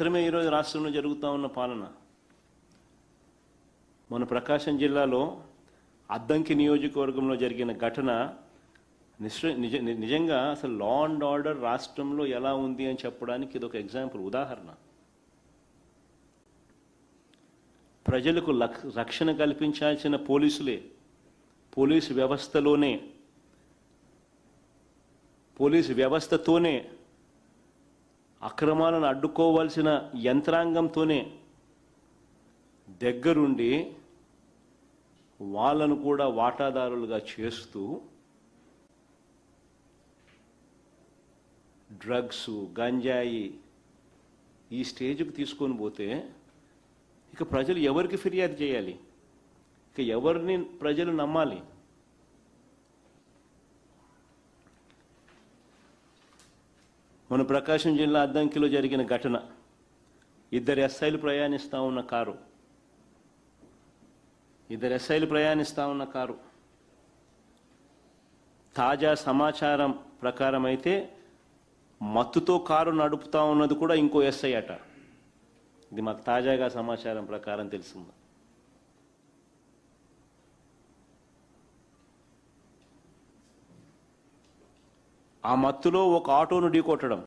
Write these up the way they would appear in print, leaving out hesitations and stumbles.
మాత్రమే ఈరోజు రాష్ట్రంలో జరుగుతూ ఉన్న పాలన. మన ప్రకాశం జిల్లాలో అద్దంకి నియోజకవర్గంలో జరిగిన ఘటన నిజంగా అసలు లా అండ్ ఆర్డర్ రాష్ట్రంలో ఎలా ఉంది అని చెప్పడానికి ఇది ఒక ఎగ్జాంపుల్, ఉదాహరణ. ప్రజలకు రక్షణ కల్పించాల్సిన పోలీసులే పోలీసు వ్యవస్థతోనే అక్రమాలను అడ్డుకోవాల్సిన యంత్రాంగంతోనే దగ్గరుండి వాళ్ళను కూడా వాటాదారులుగా చేస్తూ డ్రగ్స్, గంజాయి ఈ స్టేజ్కి తీసుకొని పోతే ఇక ప్రజలు ఎవరికి ఫిర్యాదు చేయాలి? ఇక ఎవరిని ప్రజలు నమ్మాలి? మన ప్రకాశం జిల్లా అద్దంకిలో జరిగిన ఘటన, ఇద్దరు ఎస్ఐలు ప్రయాణిస్తూ ఉన్న కారు. తాజా సమాచారం ప్రకారం అయితే మత్తుతో కారు నడుపుతా ఉన్నది కూడా ఇంకో ఎస్ఐ అట. ఇది మాకు తాజాగా సమాచారం ప్రకారం తెలిసింది. ఆ మత్తులో ఒక ఆటోను ఢీకొట్టడం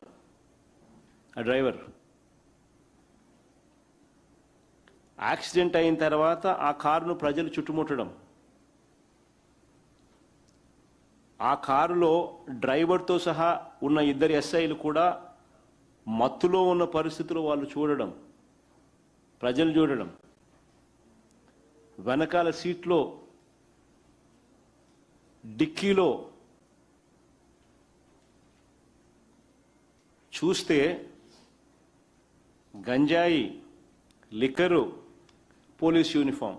ఆ డ్రైవర్. యాక్సిడెంట్ అయిన తర్వాత ఆ కారును ప్రజలు చుట్టుముట్టడం, ఆ కారులో డ్రైవర్తో సహా ఉన్న ఇద్దరు ఎస్ఐలు కూడా మత్తులో ఉన్న పరిస్థితులు వాళ్ళు చూడడం, ప్రజలు చూడడం, వెనకాల సీట్లో డిక్కీలో చూస్తే గంజాయి, లిక్కరు, పోలీస్ యూనిఫామ్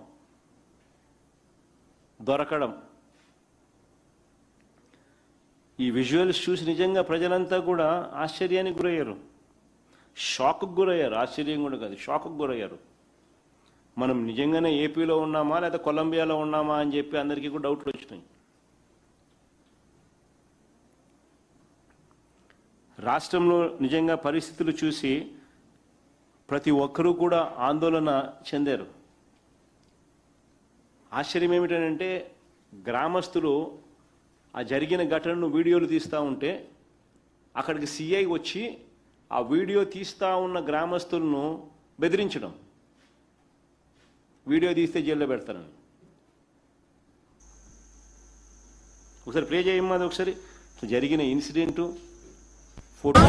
దొరకడం. ఈ విజువల్స్ చూసి నిజంగా ప్రజలంతా కూడా ఆశ్చర్యానికి గురయ్యారు, షాక్కు గురయ్యారు. ఆశ్చర్యం కూడా కాదు, షాక్కు గురయ్యారు. మనం నిజంగానే ఏపీలో ఉన్నామా లేదా కొలంబియాలో ఉన్నామా అని చెప్పి అందరికీ కూడా డౌట్లు వచ్చినాయి. రాష్ట్రంలో నిజంగా పరిస్థితులు చూసి ప్రతి ఒక్కరూ కూడా ఆందోళన చెందారు. ఆశ్చర్యం ఏమిటంటే గ్రామస్తులు ఆ జరిగిన ఘటనను వీడియోలు తీస్తూ ఉంటే అక్కడికి సిఐ వచ్చి ఆ వీడియో తీస్తూ ఉన్న గ్రామస్తులను బెదిరించడం, వీడియో తీస్తే జైల్లో పెడతారని. ఒకసారి ప్లే చేయమ్మా, అది ఒకసారి జరిగిన ఇన్సిడెంటు ఫోటో.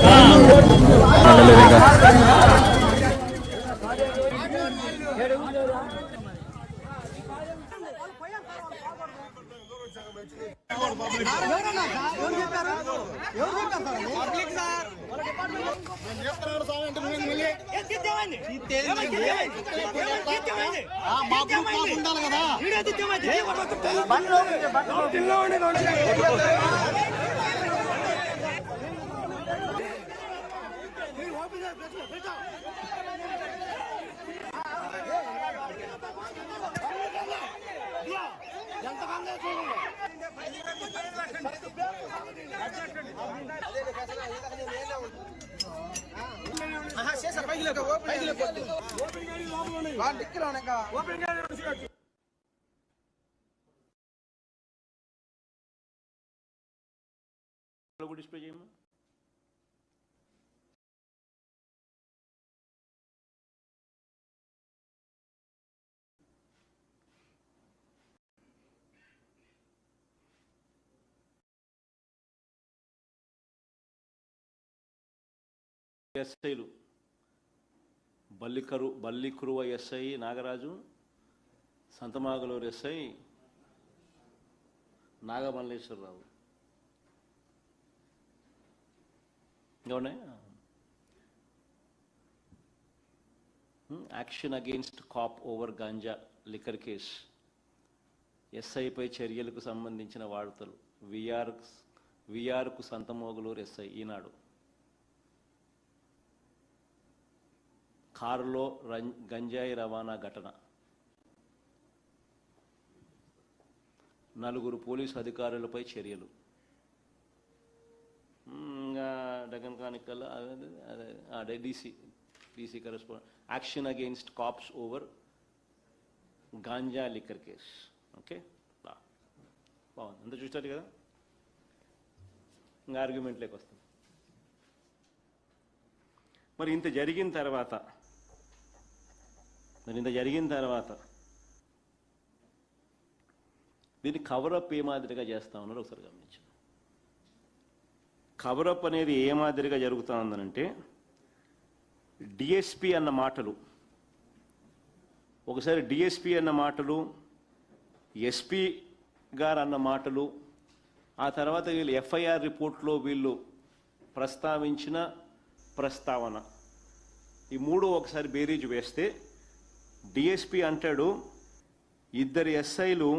డిస్ప్లే చేయమ్మా. ఎస్ఐలు Ballikurava SI Nagaraju, Santhamaguluru SI Nagamalleswararao. Action against cop over ganja liquor case. ఎస్ఐపై చర్యలకు సంబంధించిన వార్తలు. విఆర్కు సంతమోగలూరు ఎస్ఐ ఈనాడు. కారులో గంజాయి రవాణా ఘటన. 4 పోలీసు అధికారులపై చర్యలు. డగన్ కానికల్ DC PC correspondent, action against cops over ganja liquor case. Okay? బాగుంది, అంతా చూస్తారు కదా. ఇంకా ఆర్గ్యుమెంట్లోకి వస్తాం. మరి ఇంత జరిగిన తర్వాత దీన్ని కవరప్ ఏ మాదిరిగా చేస్తా ఉన్నారో ఒకసారి గమనించండి. కవరప్ అనేది ఏ మాదిరిగా జరుగుతూ ఉందనంటే, డిఎస్పి అన్న మాటలు, ఒకసారి డిఎస్పి అన్న మాటలు, ఎస్పీ గారు అన్న మాటలు, ఆ తర్వాత వీళ్ళు ఎఫ్ఐఆర్ రిపోర్ట్లో వీళ్ళు ప్రస్తావించిన ప్రస్తావన, ఈ మూడు ఒకసారి బేరీజు వేస్తే డిఎస్పి అంటాడు ఇద్దరు ఎస్ఐలు,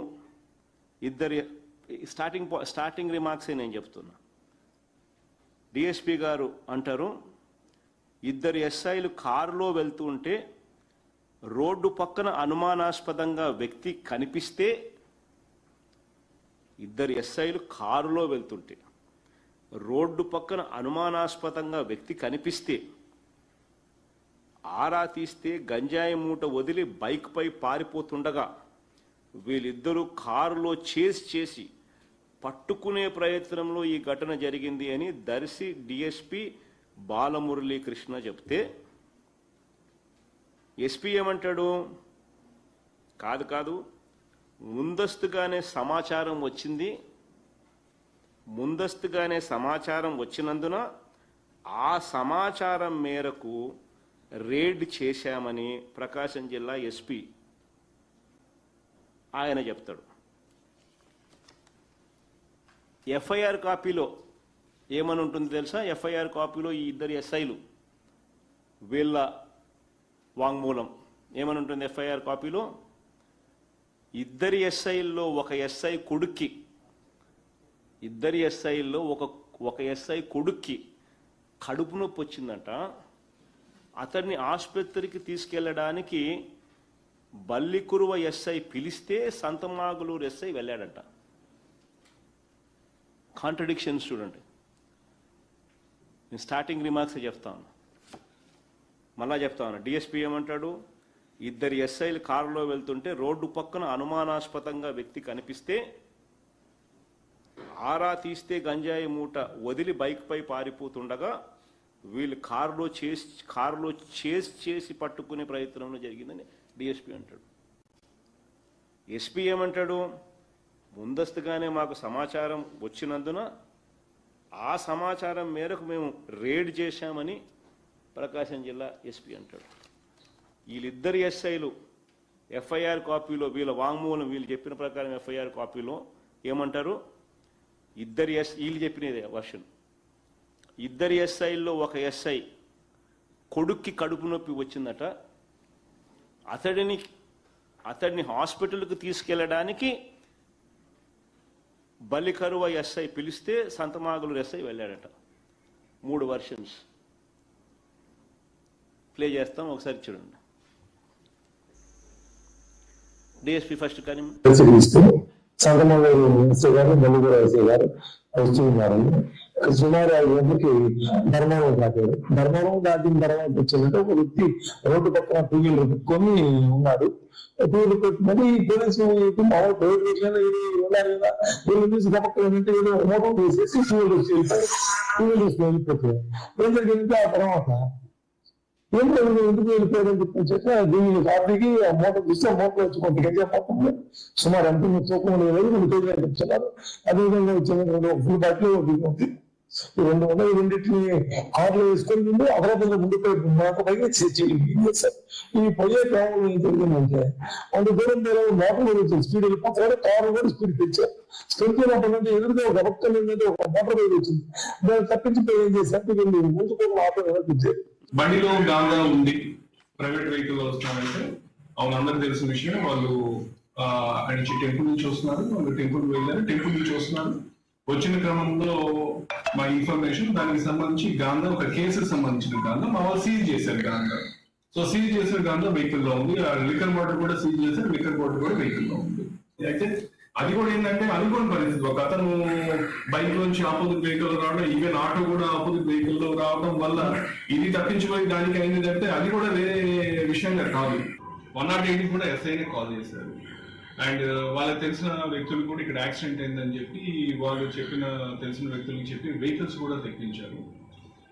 స్టార్టింగ్ రిమార్క్సే నేను చెప్తున్నా. డిఎస్పి గారు అంటారు ఇద్దరు ఎస్ఐలు కారులో వెళ్తూ ఉంటే రోడ్డు పక్కన అనుమానాస్పదంగా వ్యక్తి కనిపిస్తే, ఇద్దరు ఎస్ఐలు కారులో వెళ్తుంటే రోడ్డు పక్కన అనుమానాస్పదంగా వ్యక్తి కనిపిస్తే ఆరా తీస్తే గంజాయి మూట వదిలి బైక్ పై పారిపోతుండగా వీళ్ళిద్దరూ కారులో చేసి పట్టుకునే ప్రయత్నంలో ఈ ఘటన జరిగింది అని దర్శి డిఎస్పి బాలమురళీకృష్ణ చెప్తే, ఎస్పీ ఏమంటాడు, కాదు ముందస్తుగానే సమాచారం వచ్చినందున ఆ సమాచారం మేరకు రేడ్ చేశామని ప్రకాశం జిల్లా ఎస్పీ ఆయన చెప్తాడు. ఎఫ్ఐఆర్ కాపీలో ఏమని ఉంటుంది తెలుసా? ఎఫ్ఐఆర్ కాపీలో ఈ ఇద్దరు ఎస్ఐలు వీళ్ళ వాంగ్మూలం ఏమని ఉంటుంది? ఎఫ్ఐఆర్ కాపీలో ఇద్దరి ఎస్ఐల్లో ఒక ఎస్ఐ కొడుక్కి కడుపు నొప్పి వచ్చిందంట. అతన్ని ఆసుపత్రికి తీసుకెళ్లడానికి బల్లికురువ ఎస్ఐ పిలిస్తే సంతమాగులూరు ఎస్ఐ వెళ్ళాడంట. కాంట్రడిక్షన్స్ చూడండి. నేను స్టార్టింగ్ రిమార్క్స్ చెప్తాను, మళ్ళా చెప్తాను. డిఎస్పీ ఏమంటాడు, ఇద్దరు ఎస్ఐలు కారులో వెళ్తుంటే రోడ్డు పక్కన అనుమానాస్పదంగా వ్యక్తి కనిపిస్తే ఆరా తీస్తే గంజాయి మూట వదిలి బైక్ పై పారిపోతుండగా వీళ్ళు కారులో చేసి పట్టుకునే ప్రయత్నంలో జరిగిందని డిఎస్పీ అంటాడు. ఎస్పీ ఏమంటాడు, ముందస్తుగానే మాకు సమాచారం వచ్చినందున ఆ సమాచారం మేరకు మేము రేడ్ చేశామని ప్రకాశం జిల్లా ఎస్పీ అంటాడు. వీళ్ళిద్దరు ఎస్ఐలు ఎఫ్ఐఆర్ కాపీలో వీళ్ళ వాంగ్మూలం వీళ్ళు చెప్పిన ప్రకారం ఎఫ్ఐఆర్ కాపీలో ఏమంటారు, వీళ్ళు చెప్పినదే వర్షన్, ఇద్దరు ఎస్ఐల్లో ఒక ఎస్ఐ కొడుక్కి కడుపు నొప్పి వచ్చిందట, అతడిని హాస్పిటల్కి తీసుకెళ్ళడానికి బలికరువ ఎస్ఐ పిలిస్తే సంతమాగులూరు ఎస్ఐ వెళ్ళాడట. 3 వర్షన్స్ ప్లే చేస్తాం, ఒకసారి చూడండి. డిఎస్పీ ఫస్ట్ కానీ సంతమాగులూరు ఎస్ఐ గారు బలికరువ ఎస్ఐ గారు వస్తూ ఉన్నారని సుమారు 5 గంటలకి ధర్మారం దాటాడు. ధర్మారం దాటిన తర్వాత వచ్చిందంటే ఒక వ్యక్తి రోడ్డు పక్కన టూవీలర్ పెట్టుకొని ఉన్నాడు. టూవీలర్ పెట్టుకుని పోలీసు మామూలు ప్రైవేట్ విషయంలో ఇది ఉన్నారు కదా, వీళ్ళు చూసి గమక్కంటే ఏదో మోటం వేసేసి టూవీలర్స్ వెళ్ళిపోతారు. ఏం జరిగిందంటే ఆ తర్వాత ఎందుకు వెళ్ళిపోయారని చెప్పి దీని ఫ్యామిలీకి ఆ మోటార్ చూస్తే మోటార్ వచ్చి కొంత గంజా పోతుంది, సుమారు ఎంత తూకం లేదు 2 కేజీలు చెప్తున్నారు. అదేవిధంగా వచ్చింది ఫుల్ బాటిల్ ఉంది. ఈ 2 ఉన్నాయి, రెండింటిని కార్లో వేసుకొని ముందు అదనపుగా ముందుకు పైగా ఈ పోయే క్రమంలో ఏం జరిగిందంటే అంత దూరం మోటార్ వచ్చింది, స్పీడ్ వెళ్ళిపోతాడు. కారు కూడా స్పీడ్ పెంచారు. పెంచినప్పుడు ఎదురుగా ఒక భక్తులు ఏంటంటే ఒక మోటార్ బైక్ వచ్చింది, దాన్ని తప్పించిపోయి ఏం చేశారు, వీళ్ళు ముందుకు ఆటో వెనక్కించారు. బండిలో గాంజా ఉంది, ప్రైవేట్ వెహికల్ వస్తున్నారంటే అవును అందరికి తెలిసిన విషయం. వాళ్ళు ఆయన టెంపుల్ నుంచి వస్తున్నారు, వాళ్ళు టెంపుల్ వెళ్ళారు, టెంపుల్ నుంచి వస్తున్నారు. వచ్చిన క్రమంలో మా ఇన్ఫర్మేషన్ దానికి సంబంధించి గాంజా ఒక కేసుకు సంబంధించిన గాంజా మా వాళ్ళు సీజ్ చేశారు గాంజా. సో సీజ్ చేసిన గాంజా వెహికల్ లో ఉంది. ఆ లిక్కర్ బాటిల్ కూడా సీజ్ చేశారు, లిక్కర్ బాటిల్ కూడా వెహికల్ లో ఉంది. అయితే అది కూడా ఏంటంటే అనుకోని పరిస్థితి. ఒక అతను బైక్ లోంచి ఆపోజిట్ వెహికల్ రావడం, ఈవెన్ ఆటో కూడా ఆపోజిట్ వెహికల్ లో రావడం వల్ల ఇది తప్పించిపోయి దానికి అయింది అంటే అది కూడా వేరే విషయంగా కాదు. 108 కూడా ఎస్ఐనే కాల్ చేశారు. అండ్ వాళ్ళకి తెలిసిన వ్యక్తులు కూడా ఇక్కడ యాక్సిడెంట్ అయిందని చెప్పి వాళ్ళు తెలిసిన వ్యక్తులకు చెప్పి వెహికల్స్ కూడా తెప్పించారు.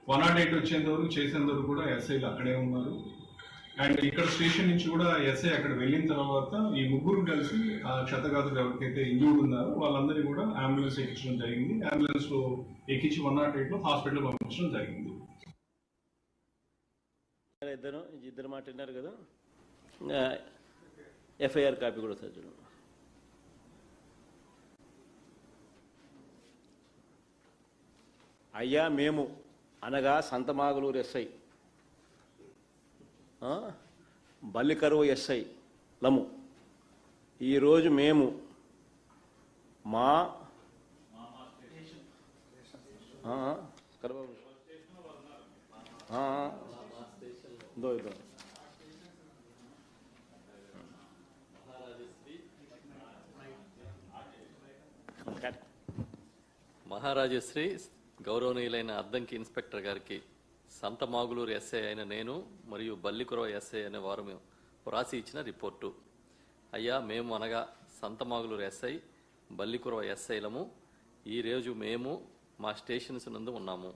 108 వచ్చేంత వరకు చేసేంత వరకు కూడా ఎస్ఐలు అక్కడే ఉన్నారు. అండ్ ఇక్కడ స్టేషన్ నుంచి కూడా ఎస్ఐ అక్కడ వెళ్ళిన తర్వాత ఈ ముగ్గురు కలిసి ఆ క్షతగాతులు ఎవరికైతే ఇంజూర్డ్ ఉన్నారో వాళ్ళందరినీ కూడా అంబులెన్స్ ఎక్కించడం జరిగింది. అంబులెన్స్ లో ఎక్కించి 108 లో హాస్పిటల్ పంపించడం జరిగింది. ఇద్దరు మాట విన్నారు కదా, ఎఫ్ఐఆర్ కాపీ కూడా సజ్జనం. అయ్యా మేము అనగా సంతమాగులూరు ఎస్ఐ, బల్లికరువు ఎస్ఐ లము, ఈరోజు మేము మా మహారాజశ్రీ గౌరవనీయులైన అద్దంకి ఇన్స్పెక్టర్ గారికి సంతమాగులూరు ఎస్ఐ అయిన నేను మరియు బల్లికురవ ఎస్ఐ అనే వారు రాసి ఇచ్చిన రిపోర్టు. అయ్యా మేము అనగా సంతమాగులూరు ఎస్ఐ బల్లికురవ ఎస్ఐలము ఈరోజు మేము మా స్టేషన్స్ నందు ఉన్నాము.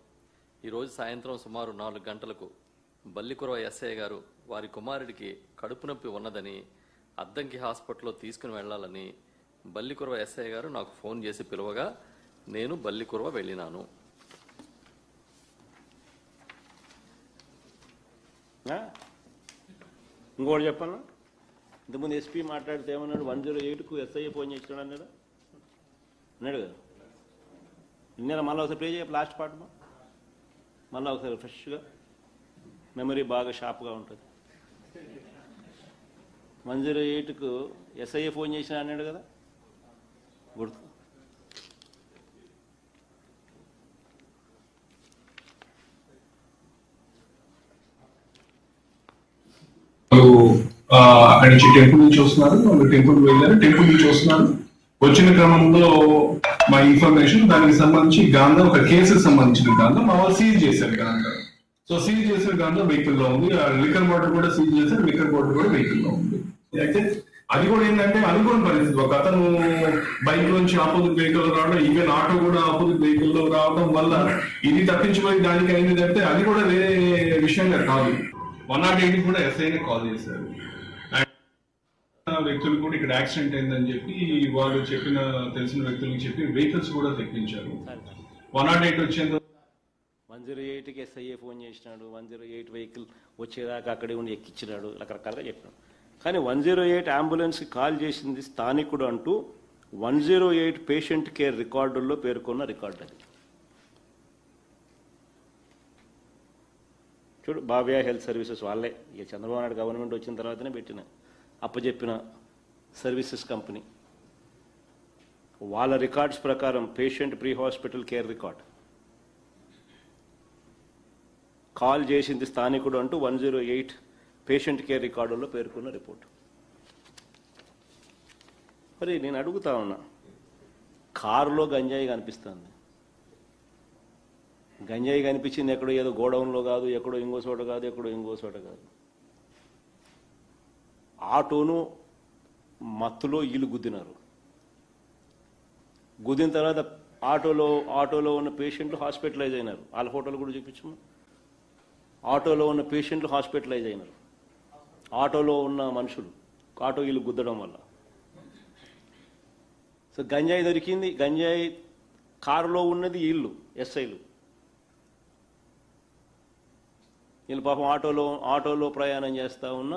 ఈరోజు సాయంత్రం సుమారు 4 గంటలకు బల్లికురవ ఎస్ఐ గారు వారి కుమారుడికి కడుపు నొప్పి ఉన్నదని అద్దంకి హాస్పిటల్లో తీసుకుని వెళ్లాలని బల్లికురవ ఎస్ఐ గారు నాకు ఫోన్ చేసి పిలువగా నేను బల్లికురవ వెళ్ళినాను. ఇంకోటి చెప్పాను, ఇంతకుముందు ఎస్పీ మాట్లాడితే ఏమన్నాడు, 108కు ఎస్ఐ ఫోన్ చేసినాడు అన్నాడు కదా. నిన్న మళ్ళీ ఒకసారి ప్లే చేయ లాస్ట్ పార్ట్ మళ్ళీ ఒకసారి ఫ్రెష్గా మెమరీ బాగా షార్ప్గా ఉంటుంది. 108కు ఎస్ఐ ఫోన్ చేసినా అన్నాడు కదా, గుర్తు. ఆయన టెంపుల్ నుంచి వస్తున్నారు, వాళ్ళు టెంపుల్ వెళ్ళారు, టెంపుల్ నుంచి వస్తున్నారు. వచ్చిన క్రమంలో మా ఇన్ఫర్మేషన్ దానికి సంబంధించి గాంధా ఒక కేసుకు సంబంధించిన గాంధా మా వాళ్ళు సీజ్ చేశారు. గాంధా సో సీజ్ చేసిన గాంధా వెహికల్ లో ఉంది. లిక్కర్ బాటిల్ కూడా సీజ్ చేశారు, లిక్కర్ బాటిల్ కూడా వెహికల్ లో ఉంది. అయితే అది కూడా ఏంటంటే అనుకోని పరిస్థితి. ఒక అతను బైక్ లోంచి ఆపోజిట్ వెహికల్ రావడం, ఈవెన్ ఆటో కూడా ఆపోజిట్ వెహికల్ లో రావడం వల్ల ఇది తప్పించిపోయి దానికి అయింది అంటే అది కూడా వేరే విషయంగా కాదు. 108 కూడా ఎస్ఐనే కాల్ చేశారు. వ్యక్తులు కూడా ఇక్కడ యాక్సిడెంట్ అయిందని చెప్పి వాళ్ళు తెలిసిన వ్యక్తులకు చెప్పి వెహికల్స్ కూడా తెప్పించారు. 108 వచ్చేంత 108కి ఎస్ఐ ఫోన్ చేసినాడు, 108 వెహికల్ వచ్చేదాకా అక్కడే ఉండి ఎక్కించినాడు, రకరకాలుగా చెప్పినాడు. కానీ 108 అంబులెన్స్కి కాల్ చేసింది స్థానికుడు అంటూ 108 పేషెంట్ కేర్ రికార్డుల్లో పేర్కొన్న రికార్డు అది. చూడు, బాబియా హెల్త్ సర్వీసెస్ వాళ్ళే, ఇక చంద్రబాబు నాయుడు గవర్నమెంట్ వచ్చిన తర్వాతనే పెట్టిన అప్పచెప్పిన సర్వీసెస్ కంపెనీ. వాళ్ళ రికార్డ్స్ ప్రకారం patient pre hospital care record call చేసింది స్థానికుడు అంటూ 108 పేషెంట్ కేర్ రికార్డుల్లో పేర్కొన్న రిపోర్టు. మరి నేను అడుగుతా ఉన్నా, కారులో గంజాయి కనిపిస్తుంది. గంజాయి కనిపించింది ఎక్కడో ఏదో గోడౌన్లో కాదు, ఎక్కడో ఇంకో చోట కాదు, ఎక్కడో ఇంకో చోట కాదు. ఆటోను మత్తులో వీళ్ళు గుద్దినారు. గుద్దిన తర్వాత ఆటోలో ఉన్న పేషెంట్లు హాస్పిటలైజ్ అయినారు. వాళ్ళ ఫోటోలు కూడా చూపించము. ఆటోలో ఉన్న పేషెంట్లు హాస్పిటలైజ్ అయినారు. ఆటోలో ఉన్న మనుషులు ఆటో వీళ్ళు గుద్దడం వల్ల. సో గంజాయి దొరికింది. గంజాయి కారులో ఉన్నది వీళ్ళు ఎస్ఐలు. వీళ్ళు పాపం ఆటోలో ప్రయాణం చేస్తూ ఉన్న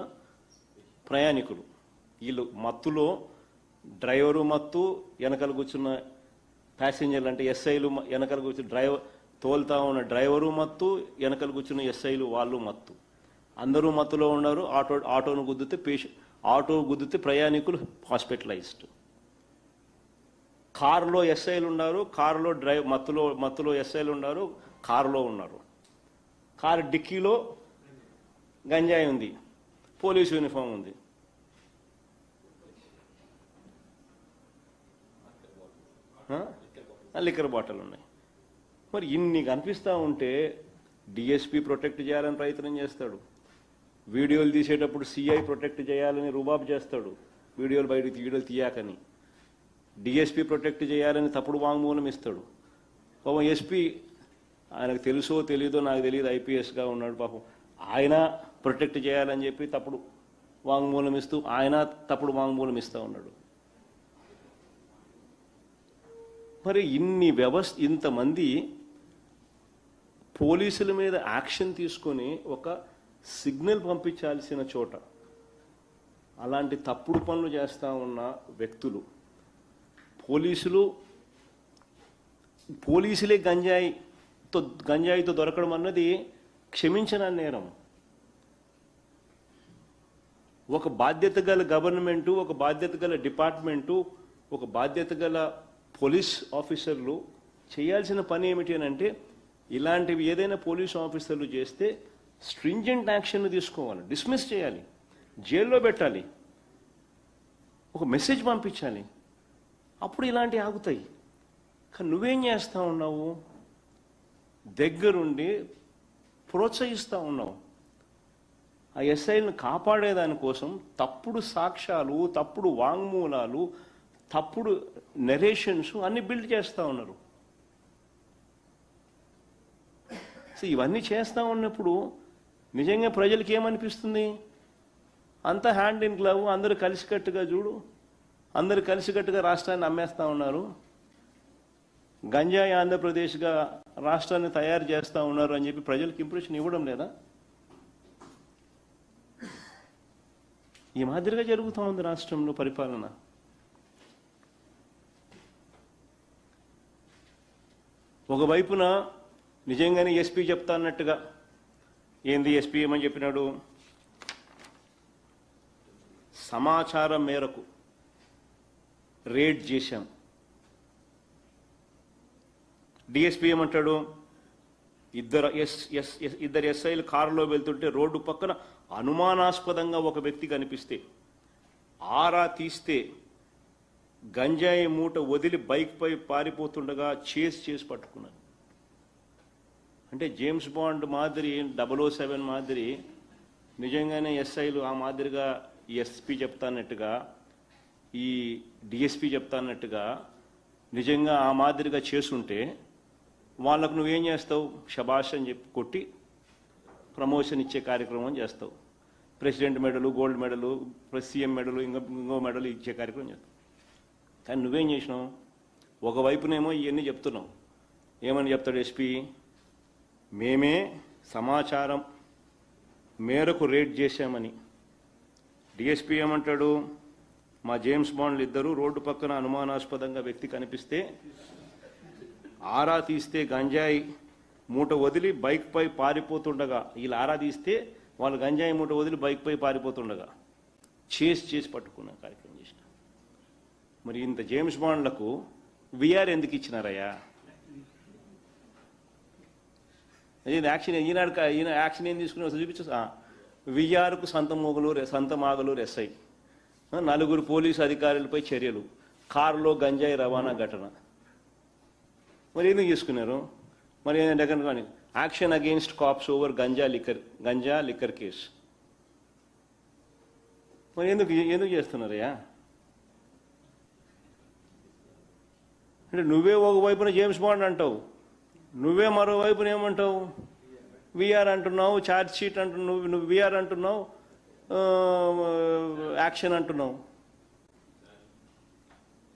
ప్రయాణికులు. వీళ్ళు మత్తులో డ్రైవరు మత్తు, వెనకాల కూర్చున్న ప్యాసింజర్లు అంటే ఎస్ఐలు, వెనకాల కూర్చున్న తోలుతా ఉన్న డ్రైవరు మత్తు, వెనకాల కూర్చున్న ఎస్ఐలు వాళ్ళు మత్తు. అందరూ మత్తులో ఉన్నారు. ఆటో గుద్దితే ప్రయాణికులు హాస్పిటలైజ్డ్. కారులో ఎస్ఐలు ఉన్నారు, కారులో మత్తులో ఎస్ఐలు ఉన్నారు, కారులో ఉన్నారు. కారు డిక్కీలో గంజాయి ఉంది, పోలీసు యూనిఫామ్ ఉంది. లిక్కర్ బాటిల్ ఉన్నాయి. మరి ఇన్ని కనిపిస్తూ ఉంటే డిఎస్పీ ప్రొటెక్ట్ చేయాలని ప్రయత్నం చేస్తాడు, వీడియోలు తీసేటప్పుడు సిఐ ప్రొటెక్ట్ చేయాలని రుబాబు చేస్తాడు, వీడియోలు తీయాకని. డిఎస్పీ ప్రొటెక్ట్ చేయాలని తప్పుడు వాంగ్మూలం ఇస్తాడు. పాపం ఎస్పీ ఆయనకు తెలుసో తెలీదో నాకు తెలియదు, ఐపీఎస్గా ఉన్నాడు పాపం, ఆయన ప్రొటెక్ట్ చేయాలని చెప్పి తప్పుడు వాంగ్మూలం ఇస్తూ ఆయన తప్పుడు వాంగ్మూలం ఇస్తూ ఉన్నాడు. మరి ఇంతమంది పోలీసుల మీద యాక్షన్ తీసుకొని ఒక సిగ్నల్ పంపించాల్సిన చోట అలాంటి తప్పుడు పనులు చేస్తూ ఉన్న వ్యక్తులు, పోలీసులే గంజాయితో దొరకడం అన్నది క్షమించని నేరం. ఒక బాధ్యత గల గవర్నమెంటు, ఒక బాధ్యత గల డిపార్ట్మెంటు, ఒక బాధ్యత గల పోలీస్ ఆఫీసర్లు చేయాల్సిన పని ఏమిటి అని అంటే, ఇలాంటివి ఏదైనా పోలీస్ ఆఫీసర్లు చేస్తే స్ట్రింజెంట్ యాక్షన్ తీసుకోవాలి, డిస్మిస్ చేయాలి, జైల్లో పెట్టాలి, ఒక మెసేజ్ పంపించాలి, అప్పుడు ఇలాంటివి ఆగుతాయి. కానీ నువ్వేం చేస్తూ ఉన్నావు? దగ్గరుండి ప్రోత్సహిస్తూ ఉన్నావు. ఆ ఎస్ఐలను కాపాడేదానికోసం తప్పుడు సాక్ష్యాలు, తప్పుడు వాంగ్మూలాలు, తప్పుడు నెరేషన్స్ అన్ని బిల్డ్ చేస్తూ ఉన్నారు. సో ఇవన్నీ చేస్తూ ఉన్నప్పుడు నిజంగా ప్రజలకి ఏమనిపిస్తుంది? అంతా హ్యాండ్ ఇన్ గ్లవ్, అందరూ కలిసికట్టుగా చూడు, అందరూ కలిసికట్టుగా రాష్ట్రాన్ని అమ్మేస్తూ ఉన్నారు, గంజాయి ఆంధ్రప్రదేశ్గా రాష్ట్రాన్ని తయారు చేస్తూ ఉన్నారు అని చెప్పి ప్రజలకు ఇంప్రెషన్ ఇవ్వడం లేదా? ఈ మాదిరిగా జరుగుతూ ఉంది రాష్ట్రంలో పరిపాలన. ఒకవైపున నిజంగానే ఎస్పీ చెప్తా అన్నట్టుగా, ఏంది ఎస్పీ ఏమని చెప్పినాడు? సమాచారం మేరకు రేడ్ చేశాం. డిఎస్పీ ఏమంటాడు? ఇద్దరు ఎస్ఐలు కారులో వెళ్తుంటే రోడ్డు పక్కన అనుమానాస్పదంగా ఒక వ్యక్తి కనిపిస్తే ఆరా తీస్తే గంజాయి మూట వదిలి బైక్పై పారిపోతుండగా చేసి పట్టుకున్నాను. అంటే జేమ్స్ బాండ్ మాదిరి, 007 మాదిరి నిజంగానే ఎస్ఐలు ఆ మాదిరిగా ఎస్పీ చెప్తాన్నట్టుగా, ఈ డిఎస్పీ చెప్తాన్నట్టుగా నిజంగా ఆ మాదిరిగా చేసుంటే వాళ్ళకు నువ్వేం చేస్తావు? శబాష్ అని చెప్పి కొట్టి ప్రమోషన్ ఇచ్చే కార్యక్రమం చేస్తావు. ప్రెసిడెంట్ మెడలు, గోల్డ్ మెడలు, సీఎం మెడలు, ఇంకో మెడలు ఇచ్చే కార్యక్రమం చేస్తావు. కానీ నువ్వేం చేసినావు? ఒకవైపునేమో ఇవన్నీ చెప్తున్నావు. ఏమని చెప్తాడు ఎస్పీ? మేమే సమాచారం మేరకు రేడ్ చేశామని. డిఎస్పీ ఏమంటాడు? మా జేమ్స్ బాండ్లు ఇద్దరు రోడ్డు పక్కన అనుమానాస్పదంగా వ్యక్తి కనిపిస్తే ఆరా తీస్తే గంజాయి మూట వదిలి బైక్పై పారిపోతుండగా, వీళ్ళు ఆరా తీస్తే వాళ్ళు గంజాయి మూట వదిలి బైక్పై పారిపోతుండగా చేసి పట్టుకున్న కార్యక్రమం చేసిన. మరి ఇంత జేమ్స్ బాండ్లకు విఆర్ ఎందుకు ఇచ్చినారయ్యా? యాక్షన్ ఈయన యాక్షన్ ఏం తీసుకుని చూపించు. విఆర్కు సంతమాగలూరు ఎస్ఐ, 4 పోలీసు అధికారులపై చర్యలు, కారులో గంజాయి రవాణా ఘటన. మరి ఎందుకు తీసుకున్నారు? మరి ఏంటంటే కానీ action against cops over ganja liquor case. మరి ఎందుకు చేస్తున్నారయ్యా? అంటే నువ్వే ఒకవైపున జేమ్స్ బాండ్ అంటావు, నువ్వే మరోవైపున ఏమంటావు? విఆర్ అంటున్నావు, ఛార్జ్ షీట్ అంటున్నావు, నువ్వు విఆర్ అంటున్నావు, యాక్షన్ అంటున్నావు.